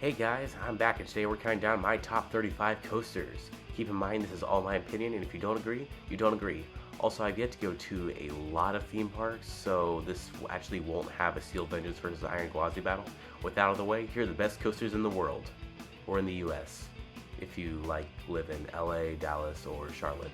Hey guys, I'm back and today we're counting down my top 35 coasters. Keep in mind this is all my opinion and if you don't agree, you don't agree. Also, I've yet to go to a lot of theme parks, so this actually won't have a Steel Vengeance versus Iron Gwazi battle. With that out of the way, here are the best coasters in the world, or in the US, if you live in LA, Dallas, or Charlotte.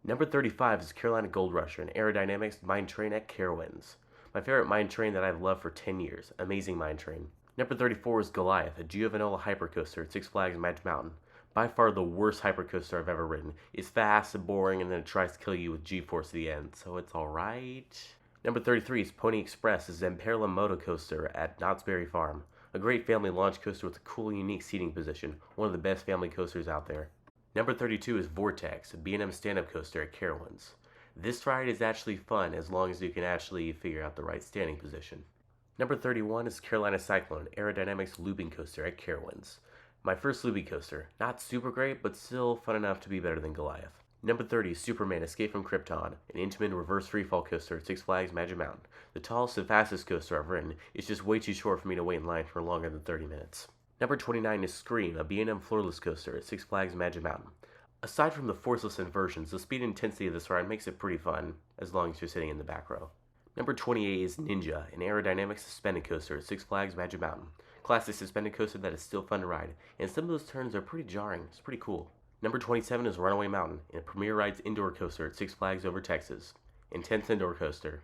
Number 35 is Carolina GOLDRUSHER, an aerodynamics mine train at Carowinds. My favorite mine train that I've loved for 10 years. Amazing mine train. Number 34 is Goliath, a Giovanola hypercoaster at Six Flags Magic Mountain. By far the worst hypercoaster I've ever ridden. It's fast and boring and then it tries to kill you with G-force at the end, so it's alright. Number 33 is Pony Express, a Zamperla moto coaster at Knott's Berry Farm. A great family launch coaster with a cool unique seating position. One of the best family coasters out there. Number 32 is VORTEX, a B&M stand-up coaster at Carowinds. This ride is actually fun as long as you can actually figure out the right standing position. Number 31 is Carolina Cyclone, aerodynamics looping coaster at Carowinds. My first looping coaster, not super great, but still fun enough to be better than Goliath. Number 30 is Superman Escape from Krypton, an Intamin reverse freefall coaster at Six Flags Magic Mountain. The tallest and fastest coaster I've ridden. It's just way too short for me to wait in line for longer than 30 minutes. Number 29 is Scream, a B&M floorless coaster at Six Flags Magic Mountain. Aside from the forceless inversions, the speed and intensity of this ride makes it pretty fun, as long as you're sitting in the back row. Number 28 is Ninja, an aerodynamic suspended coaster at Six Flags Magic Mountain. Classic suspended coaster that is still fun to ride, and some of those turns are pretty jarring. It's pretty cool. Number 27 is Runaway Mountain, a Premier Rides indoor coaster at Six Flags over Texas. Intense indoor coaster.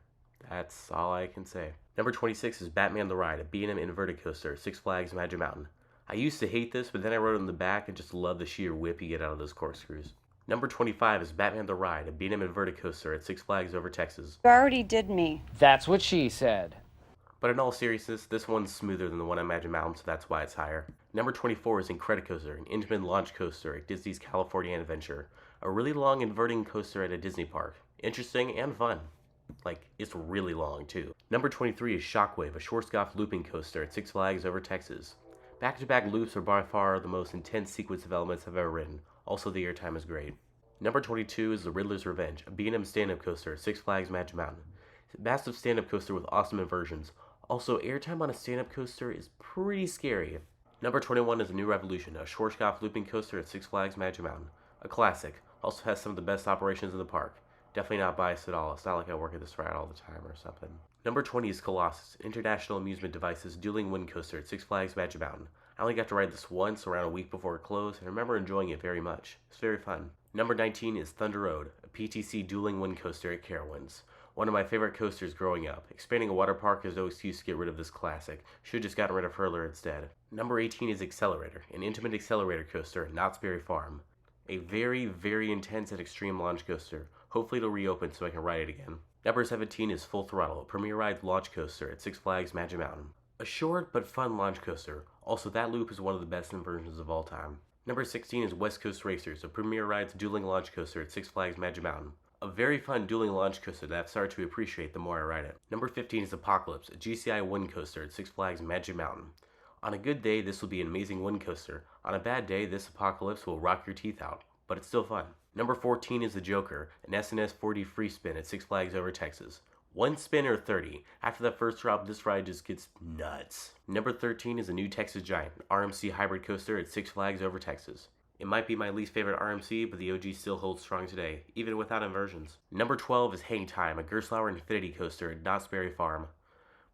That's all I can say. Number 26 is Batman the Ride, a B&M inverted coaster at Six Flags Magic Mountain. I used to hate this, but then I rode it in the back and just love the sheer whip you get out of those corkscrews. Number 25 is Batman the Ride, a B&M inverted coaster at Six Flags over Texas. You already did me. That's what she said. But in all seriousness, this one's smoother than the one at Magic Mountain, so that's why it's higher. Number 24 is INCREDICOASTER, an Intamin launch coaster at Disney's California Adventure. A really long inverting coaster at a Disney park. Interesting and fun. It's really long, too. Number 23 is Shockwave, a Schwarzkopf looping coaster at Six Flags over Texas. Back-to-back loops are by far the most intense sequence of elements I've ever ridden. Also, the airtime is great. Number 22 is the Riddler's Revenge, a B&M stand-up coaster at Six Flags Magic Mountain. Massive stand-up coaster with awesome inversions. Also, airtime on a stand-up coaster is pretty scary. Number 21 is the New Revolution, a Schwarzkopf looping coaster at Six Flags Magic Mountain. A classic. Also has some of the best operations in the park. Definitely not biased at all. It's not like I work at this ride all the time or something. Number 20 is Colossus, International Amusement Devices dueling wind coaster at Six Flags Magic Mountain. I only got to ride this once around a week before it closed, and I remember enjoying it very much. It's very fun. Number 19 is Thunder Road, a PTC dueling wind coaster at Carowinds. One of my favorite coasters growing up. Expanding a water park is no excuse to get rid of this classic. Should've just gotten rid of Hurler instead. Number 18 is XCELERATOR, an intimate accelerator coaster at Knott's Berry Farm. A very, very intense and extreme launch coaster. Hopefully it'll reopen so I can ride it again. Number 17 is Full Throttle, a Premier Rides launch coaster at Six Flags Magic Mountain. A short but fun launch coaster. Also, that loop is one of the best inversions of all time. Number 16 is West Coast Racers, a Premier Rides dueling launch coaster at Six Flags Magic Mountain. A very fun dueling launch coaster that I've started to appreciate the more I ride it. Number 15 is Apocalypse, a GCI wind coaster at Six Flags Magic Mountain. On a good day, this will be an amazing wind coaster. On a bad day, this Apocalypse will rock your teeth out, but it's still fun. Number 14 is the Joker, an SNS 4D free spin at Six Flags over Texas. One spin or 30. After that first drop, this ride just gets nuts. Number 13 is the new Texas Giant, an RMC hybrid coaster at Six Flags over Texas. It might be my least favorite RMC, but the OG still holds strong today, even without inversions. Number 12 is HANGTIME, a Gerstlauer Infinity coaster at Knott's Berry Farm.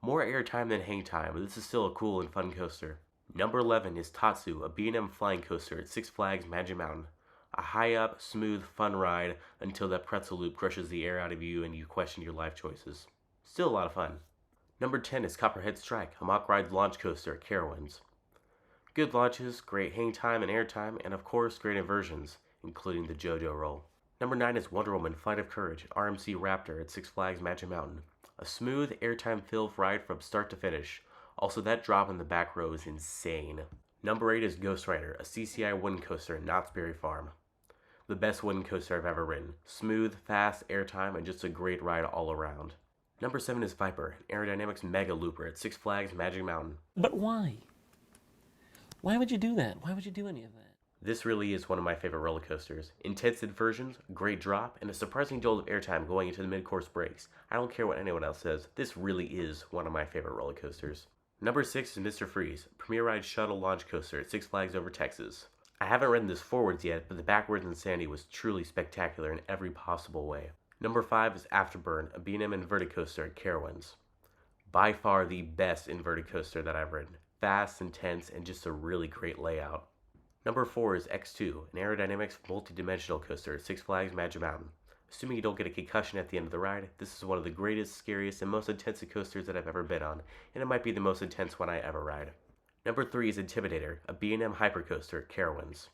More airtime than HANGTIME, but this is still a cool and fun coaster. Number 11 is TATSU, a B&M flying coaster at Six Flags Magic Mountain. A high-up, smooth, fun ride until that pretzel loop crushes the air out of you and you question your life choices. Still a lot of fun. Number 10 is COPPERHEAD Strike, a mock ride launch coaster at Carowinds. Good launches, great hang time and airtime, and of course great inversions, including the JoJo roll. Number 9 is Wonder Woman Flight of Courage, RMC Raptor at Six Flags Magic Mountain. A smooth, airtime-filled ride from start to finish. Also, that drop in the back row is insane. Number 8 is GHOSTRIDER, a CCI wind coaster at Knott's Berry Farm. The best wind coaster I've ever ridden. Smooth, fast, airtime, and just a great ride all around. Number 7 is Viper, an aerodynamics mega looper at Six Flags Magic Mountain. But why? Why would you do that? Why would you do any of that? This really is one of my favorite roller coasters. Intense inversions, great drop, and a surprising deal of airtime going into the mid-course breaks. I don't care what anyone else says, this really is one of my favorite roller coasters. Number 6 is Mr. Freeze, Premier Ride Shuttle Launch Coaster at Six Flags Over Texas. I haven't ridden this forwards yet, but the backwards insanity was truly spectacular in every possible way. Number 5 is Afterburn, a B&M inverted coaster at Carowinds. By far the best inverted coaster that I've ridden. Fast, intense, and just a really great layout. Number 4 is X2, an aerodynamics multi-dimensional coaster at Six Flags Magic Mountain. Assuming you don't get a concussion at the end of the ride, this is one of the greatest, scariest, and most intense coasters that I've ever been on, and it might be the most intense one I ever ride. Number 3 is Intimidator, a B&M hypercoaster at Carowinds.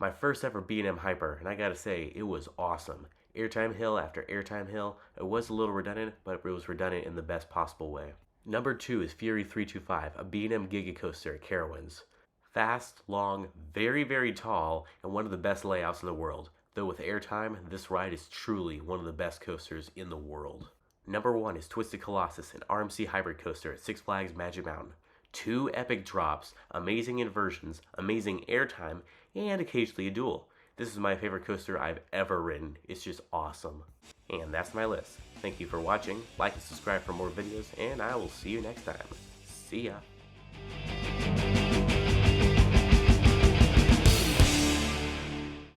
My first ever B&M hyper, and I gotta say, it was awesome. Airtime hill after airtime hill. It was a little redundant, but it was redundant in the best possible way. Number 2 is Fury 325, a B&M Giga coaster at Carowinds. Fast, long, very, very tall, and one of the best layouts in the world. Though with airtime, this ride is truly one of the best coasters in the world. Number 1 is Twisted Colossus, an RMC hybrid coaster at Six Flags Magic Mountain. 2 epic drops, amazing inversions, amazing airtime, and occasionally a duel. This is my favorite coaster I've ever ridden. It's just awesome. And that's my list. Thank you for watching. Like and subscribe for more videos, and I will see you next time. See ya.